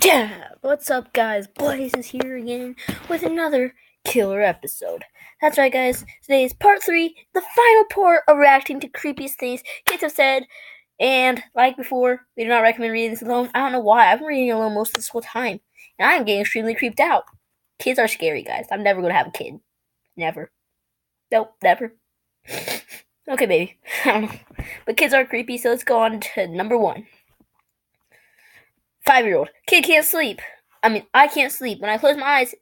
Yeah, what's up, guys? Blaze is here again with another killer episode. That's right, guys. Today is part 3, the final part of reacting to creepiest things kids have said. And like before, we do not recommend reading this alone. I don't know why. I've been reading alone most of this whole time, and I am getting extremely creeped out. Kids are scary, guys. I'm never gonna have a kid. Never. Nope, never. Okay, baby. I don't know. But kids are creepy, so let's go on to number 1. 5-year-old. Kid can't sleep. I can't sleep. When I close my eyes,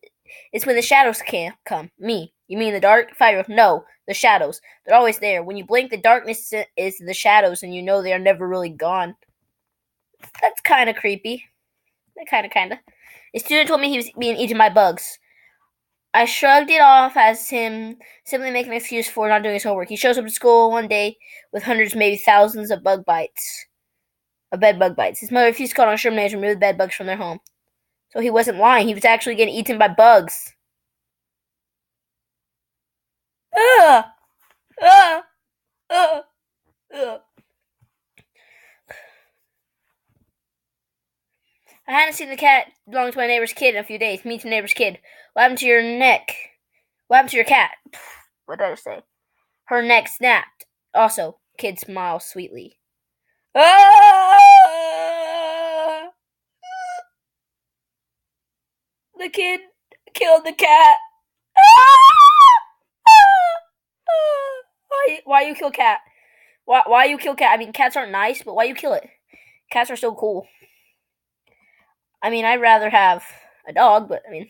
it's when the shadows can't come. Me. You mean the dark? 5-year-old. No, the shadows. They're always there. When you blink, the darkness is the shadows, and you know they are never really gone. That's kind of creepy. Kind of. A student told me he was being eaten by bugs. I shrugged it off as him simply making an excuse for not doing his homework. He shows up to school one day with hundreds, maybe thousands of bed bug bites. His mother refused to call on exterminators and remove the bed bugs from their home. So he wasn't lying. He was actually getting eaten by bugs. Ugh! Ugh! Ugh! Ugh! I hadn't seen the cat belong to my neighbor's kid in a few days. Meet the neighbor's kid. What happened to your neck? What happened to your cat? What did I say? Her neck snapped. Also, kid smiles sweetly. Ah! The kid killed the cat. Why you kill cat? Why you kill cat? I mean, cats aren't nice, but why you kill it? Cats are so cool. I mean, I'd rather have a dog, but I mean,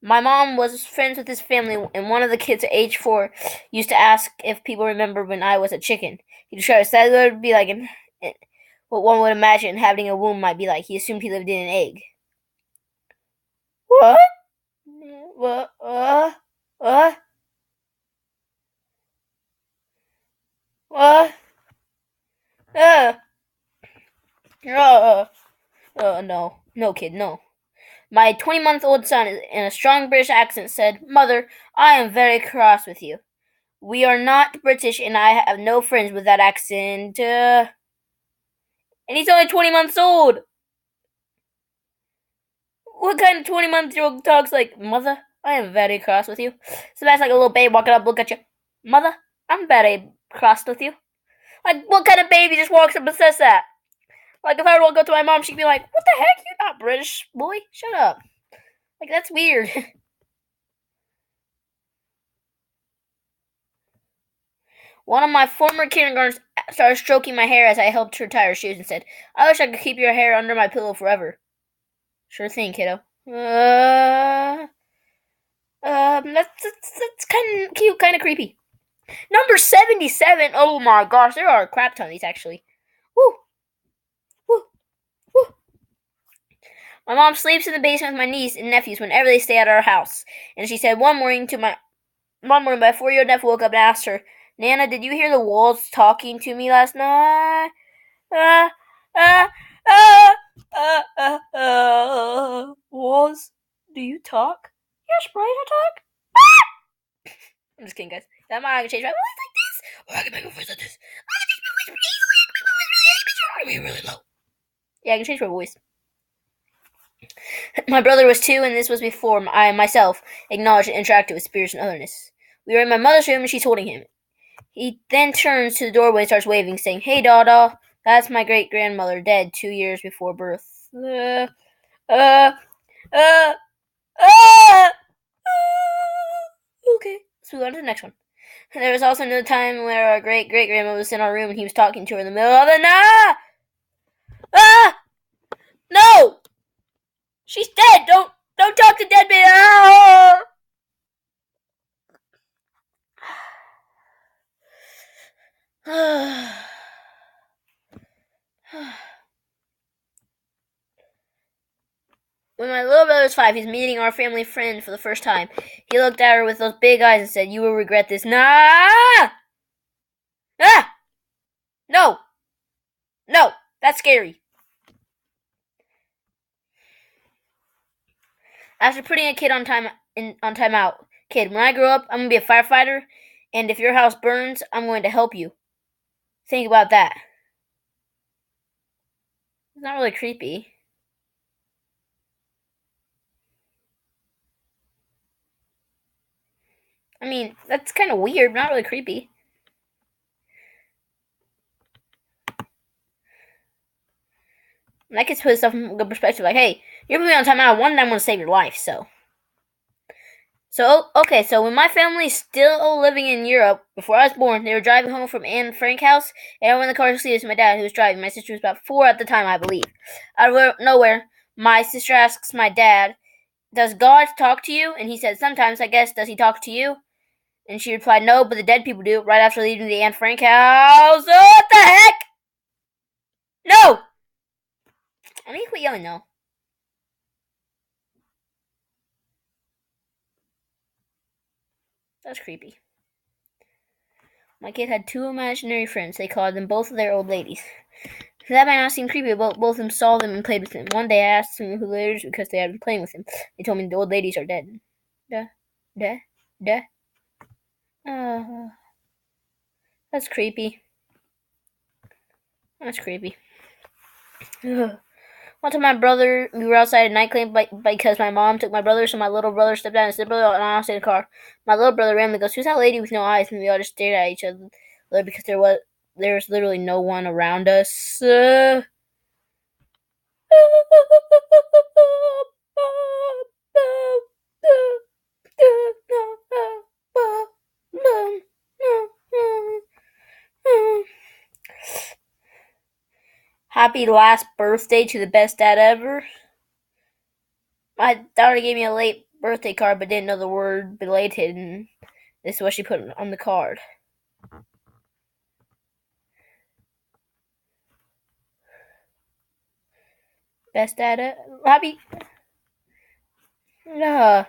my mom was friends with his family, and one of the kids at age 4 used to ask if people remember when I was a chicken. He described it would be like what one would imagine having a womb might be like. He assumed he lived in an egg. What? What? What? What? No, kid, no. My 20-month-old son, in a strong British accent, said, "Mother, I am very cross with you. We are not British, and I have no friends with that accent." And he's only 20 months old. What kind of 20-month-old talks like, "Mother, I am very cross with you"? So that's like a little baby walking up, look at you. "Mother, I'm very cross with you." Like, what kind of baby just walks up and says that? Like, if I were to go to my mom, she'd be like, "What the heck? You're not British, boy. Shut up." Like, that's weird. One of my former kindergartners started stroking my hair as I helped her tie her shoes and said, "I wish I could keep your hair under my pillow forever." Sure thing, kiddo. That's kind of cute, kind of creepy. Number 77. Oh my gosh, there are a crap ton of these actually. Woo, woo, woo. My mom sleeps in the basement with my niece and nephews whenever they stay at our house. And she said one morning, my 4-year-old nephew woke up and asked her, "Nana, did you hear the walls talking to me last night?" Walls, do you talk? Yes, Brian, I talk. I'm just kidding, guys. That might I can change my voice like this, or I can make my voice like this. I can change my voice pretty easily. I can make my voice really high, or I can make it really low. Yeah, I can change my voice. My brother was 2, and this was before I myself acknowledged and interacted with spirits and otherness. We were in my mother's room, and she's holding him. He then turns to the doorway and starts waving, saying, "Hey, Dada, that's my great-grandmother, dead 2 years before birth." Uh, uh, uh, okay, let's move on to the next one. There was also another time where our great-great-grandma was in our room and he was talking to her in the middle of the night. No! She's dead! Don't talk to dead men! When my little brother was 5, he's meeting our family friend for the first time. He looked at her with those big eyes and said, "You will regret this." Nah! Ah! No! No! That's scary. After putting a kid on timeout, "Kid, when I grow up, I'm gonna be a firefighter, and if your house burns, I'm going to help you. Think about that." It's not really creepy. I mean, that's kind of weird, but not really creepy. And that gets put stuff in good perspective. Like, hey, you're putting me on timeout. One day I'm going to save your life, so. So, okay, so when my family's still living in Europe, before I was born, they were driving home from Anne Frank's house, and I went in the car to see this. My dad, who was driving. My sister was about 4 at the time, I believe. Out of nowhere, my sister asks my dad, "Does God talk to you?" And he said, "Sometimes, I guess. Does he talk to you?" And she replied, "No, but the dead people do," right after leaving the Anne Frank house. What the heck? No! I mean, quit yelling, no. That's creepy. My kid had 2 imaginary friends. They called them both of their old ladies. That might not seem creepy, but both of them saw them and played with them. One day I asked them who they were because they had been playing with them. They told me the old ladies are dead. Duh. Duh. Duh. That's creepy. That's creepy. Ugh. One time, my brother, we were outside at night club because my mom took my brother, so my little brother stepped out and said, "Brother," and I stayed in the car. My little brother randomly goes, "Who's that lady with no eyes?" And we all just stared at each other because there was literally no one around us. Happy last birthday to the best dad ever. My daughter gave me a late birthday card but didn't know the word belated, and this is what she put on the card. Best dad happy. When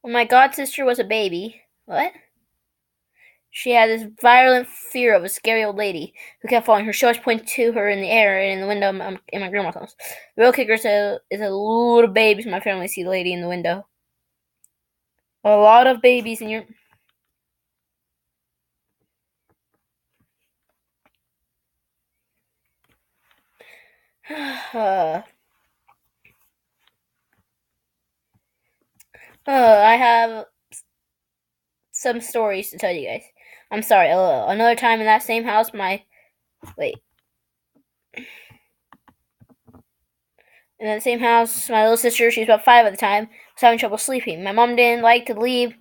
my god sister was a baby, what? She had this violent fear of a scary old lady who kept following her. She always pointed to her in the air and in the window in my grandma's house. The real kicker is a little baby, so my family see the lady in the window. A lot of babies in your... I have some stories to tell you guys. I'm sorry. Another time in that same house, wait. In that same house, my little sister, she was about 5 at the time, was having trouble sleeping. My mom didn't like to leave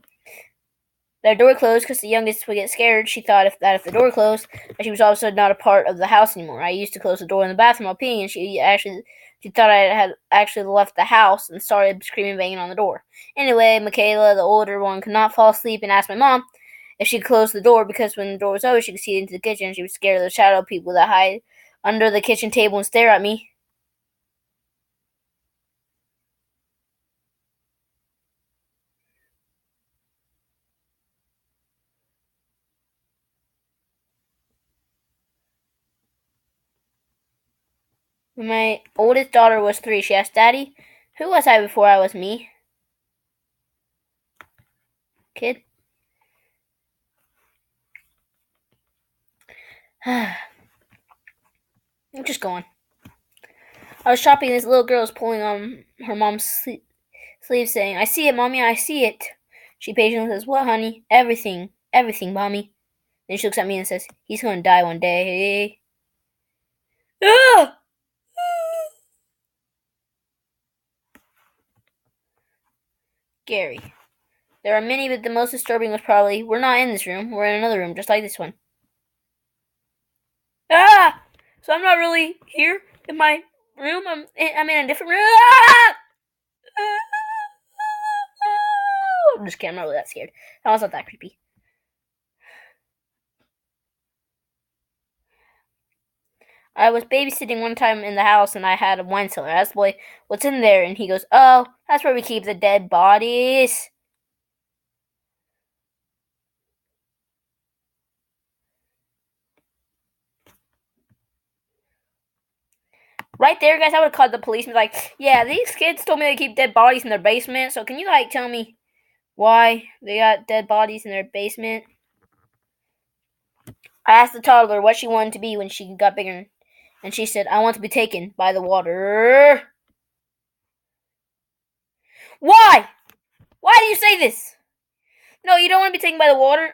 their door closed because the youngest would get scared. She thought if the door closed, that she was also not a part of the house anymore. I used to close the door in the bathroom while peeing, and she thought I had actually left the house and started screaming, banging on the door. Anyway, Michaela, the older one, could not fall asleep and asked my mom if she could close the door because when the door was open, she could see into the kitchen. She was scared of the shadow people that hide under the kitchen table and stare at me. When my oldest daughter was 3, she asked, "Daddy, who was I before I was me?" Kid. I'm just going. I was shopping and this little girl was pulling on her mom's sleeve saying, "I see it, Mommy, I see it." She patiently says, "What, honey?" "Everything. Everything, Mommy." Then she looks at me and says, "He's going to die one day." Ah! Gary. There are many, but the most disturbing was probably, we're not in this room, we're in another room, just like this one. Ah! So I'm not really here in my room, I'm in a different room. Ah! I'm just kidding, I'm not really that scared. That was not that creepy. I was babysitting one time in the house and I had a wine cellar. I asked the boy, "What's in there?" And he goes, "Oh, that's where we keep the dead bodies." Right there, guys, I would have called the policeman. Like, "Yeah, these kids told me they keep dead bodies in their basement. So can you tell me why they got dead bodies in their basement?" I asked the toddler what she wanted to be when she got bigger, And she said, I want to be taken by the water. Why? Why do you say this? No, you don't want to be taken by the water?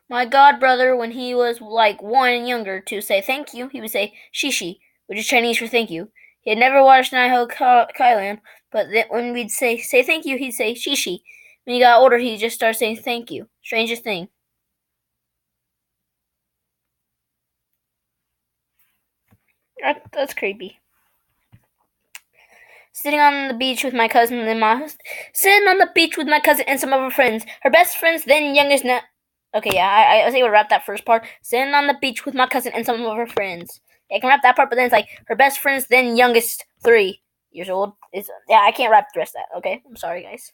My god brother, when he was like 1 and younger, to say thank you, he would say shishi, which is Chinese for thank you. He had never watched Nihao Kailan, but when we'd say thank you, he'd say shishi. When he got older, he just started saying thank you. Strangest thing. That's creepy. Sitting on the beach with my cousin and sitting on the beach with my cousin and some of her friends. Her best friends, then youngest. Okay, yeah, I was able to wrap that first part. Sitting on the beach with my cousin and some of her friends. Yeah, I can wrap that part, but then it's like her best friends, then youngest 3 years old. I can't wrap the rest of that. Okay, I'm sorry, guys.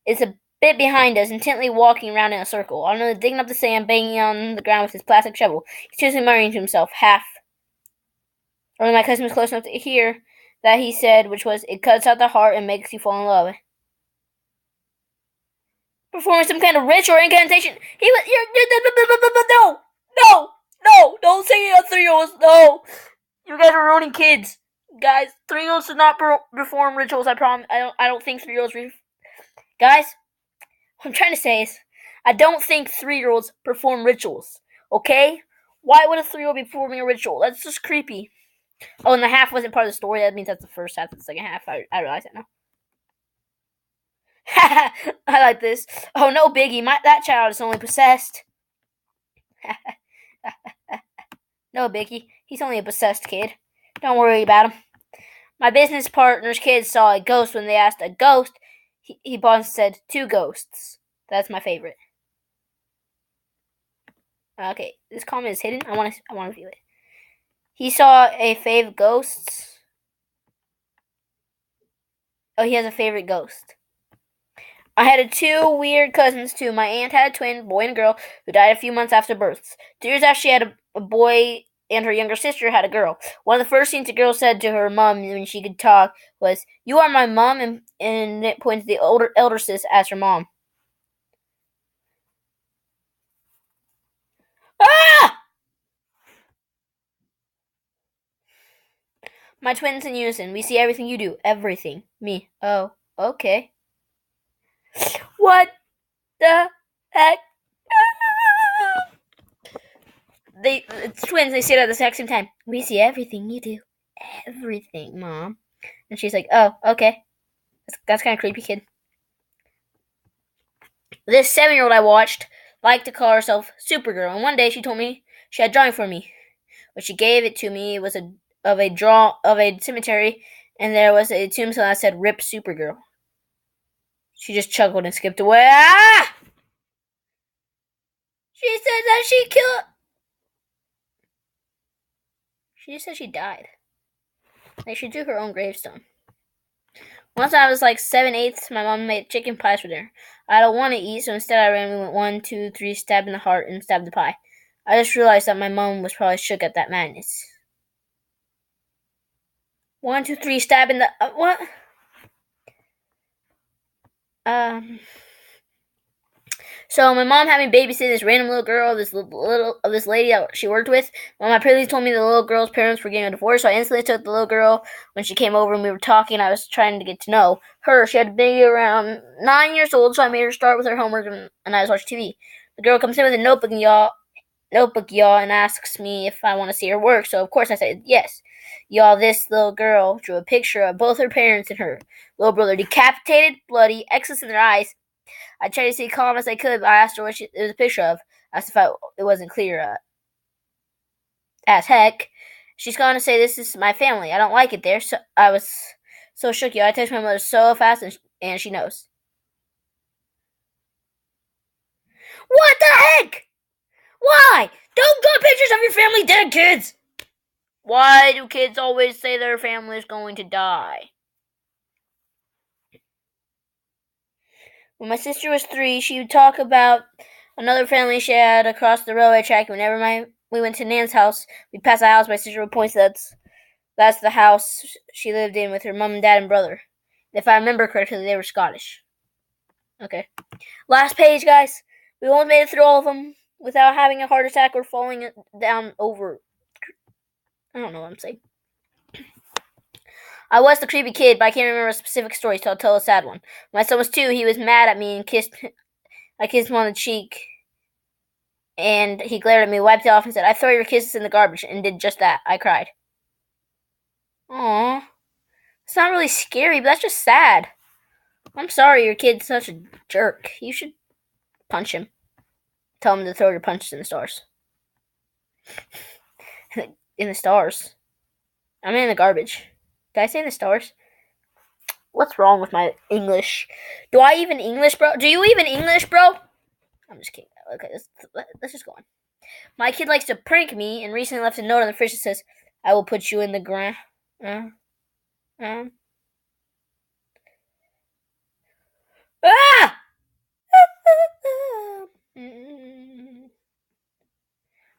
It's a bit behind us, intently walking around in a circle. Arnold digging up the sand, banging on the ground with his plastic shovel. He's seriously murmuring to himself, half. Only my cousin was close enough to hear that he said, which was, it cuts out the heart and makes you fall in love. Performing some kind of ritual or incantation. No, don't say it on 3-year-olds, no. You guys are ruining kids. Guys, 3-year-olds should not perform rituals, I promise. I don't think 3-year-olds, guys, what I'm trying to say is, I don't think 3-year-olds perform rituals, okay? Why would a 3-year-old be performing a ritual? That's just creepy. Oh, and the half wasn't part of the story. That means that's the first half. The second half. I realize that now. I like this. Oh no, Biggie, that child is only possessed. No, Biggie, he's only a possessed kid. Don't worry about him. My business partner's kids saw a ghost when they asked a ghost. He paused and said 2 ghosts. That's my favorite. Okay, this comment is hidden. I want to view it. He saw a fave ghosts. Oh, he has a favorite ghost. I had 2 weird cousins too. My aunt had a twin, boy and a girl, who died a few months after birth. 2 years after she had a boy, and her younger sister had a girl. One of the first things the girl said to her mom when she could talk was, "You are my mom," and it pointed to the elder sis as her mom. Ah! My twins in unison. We see everything you do. Everything. Me. Oh, okay. What the heck? It's twins. They say it at the exact same time. We see everything you do. Everything, Mom. And she's like, oh, okay. That's kind of creepy, kid. This 7-year-old I watched liked to call herself Supergirl, and one day she told me she had a drawing for me. When she gave it to me, it was of a cemetery, and there was a tombstone that said "Rip Supergirl." She just chuckled and skipped away. Ah! She said that she killed. She just said she died. They should do her own gravestone. Once I was like 7/8, my mom made chicken pies for dinner. I don't want to eat, so instead I randomly went 1, 2, 3, stabbed in the heart, and stabbed the pie. I just realized that my mom was probably shook at that madness. 1, 2, 3, stab in the what? So my mom had me babysit this random little girl, this lady that she worked with. Well, my parents told me the little girl's parents were getting a divorce, so I instantly took the little girl when she came over and we were talking. I was trying to get to know her. She had to be around 9 years old, so I made her start with her homework and I was watching TV. The girl comes in with a notebook, y'all, and asks me if I want to see her work. So of course I said yes. Y'all, this little girl drew a picture of both her parents and her little brother, decapitated, bloody, X's in their eyes. I tried to stay calm as I could, but I asked her what it was a picture of. I asked if it wasn't clear as heck. She's going to say, this is my family. I don't like it there. So I was so shook, y'all. I texted my mother so fast, and she knows. What the heck? Why? Don't draw pictures of your family dead, kids! Why do kids always say their family is going to die? When my sister was 3, she would talk about another family she had across the railway track. Whenever we went to Nan's house, we'd pass a house. My sister would point to that's the house she lived in with her mom and dad and brother. If I remember correctly, they were Scottish. Okay. Last page, guys. We almost made it through all of them without having a heart attack or falling down over. I don't know what I'm saying. I was the creepy kid, but I can't remember a specific story, so I'll tell a sad one. When my son was 2, he was mad at me and I kissed him on the cheek, and he glared at me, wiped it off, and said, "I throw your kisses in the garbage," and did just that. I cried. Aww. It's not really scary, but that's just sad. I'm sorry your kid's such a jerk. You should punch him. Tell him to throw your punches in the stars. In the stars. I mean in the garbage. Did I say in the stars? What's wrong with my English? Do I even English, bro? Do you even English, bro? I'm just kidding. Okay, let's just go on. My kid likes to prank me and recently left a note on the fridge that says, "I will put you in the ground." Ah!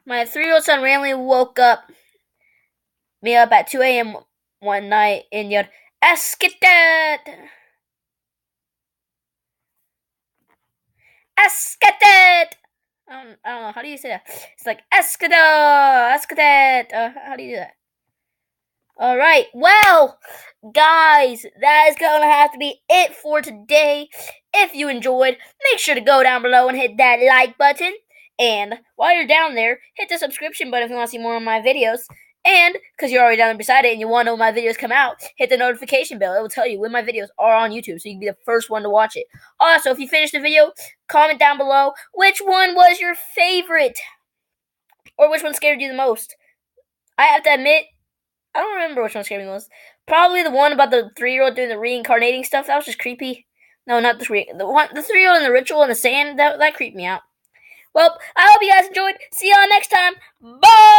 My 3-year-old son randomly woke me up at 2 a.m. one night and yelled, "Esketet! Esketet!" I don't know. How do you say that? It's like, Esketet! How do you do that? Alright, well, guys, that is going to have to be it for today. If you enjoyed, make sure to go down below and hit that like button. And while you're down there, hit the subscription button if you want to see more of my videos. And, because you're already down there beside it and you want to know when my videos come out, hit the notification bell. It will tell you when my videos are on YouTube, so you can be the first one to watch it. Also, if you finish the video, comment down below which one was your favorite. Or which one scared you the most. I have to admit, I don't remember which one scared me the most. Probably the one about the 3-year-old doing the reincarnating stuff. That was just creepy. No, not the 3-year-old in the ritual in the sand. That creeped me out. Well, I hope you guys enjoyed. See y'all next time. Bye!